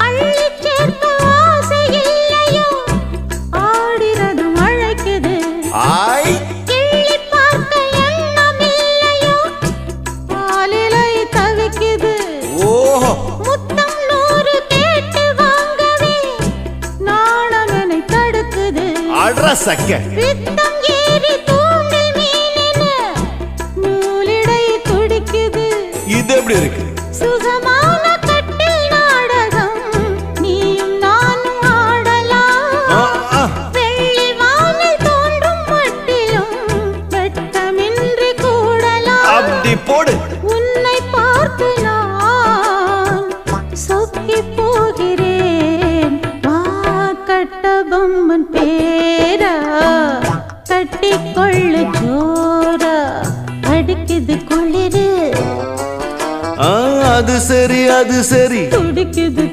அள்ளி சேர்க்க ஆசை இல்லையோ ஆடிரது அழைக்குது ஆய் கிள்ளி பார்க்க எண்ணம் இல்லையோ பாலிலை தவிக்குது ஓஹோ முத்தம் 100 கேட்டு வாங்கவே நாணமெனை தடுக்குது அட்ரா சக்க பித்தம் ஏறி தூண்டில் மீனென நூலிடை துடிக்குது இது எப்படி இருக்கு சுகமான கட்டில் நாடகம் நீயும் நானும் ஆடலாம் வெள்ளி வானில் தோன்றும் மட்டிலும் வெட்டமின்றி கூடலாம் அப்படி போடு உன்னை பார்த்து நான் சொக்கி போகிறேன் வா கட்டபொம்மன் பேரா கட்டிக்கொள்ளு ஜோரா அடிக்குது குளிரு அது சரி துடிக்குது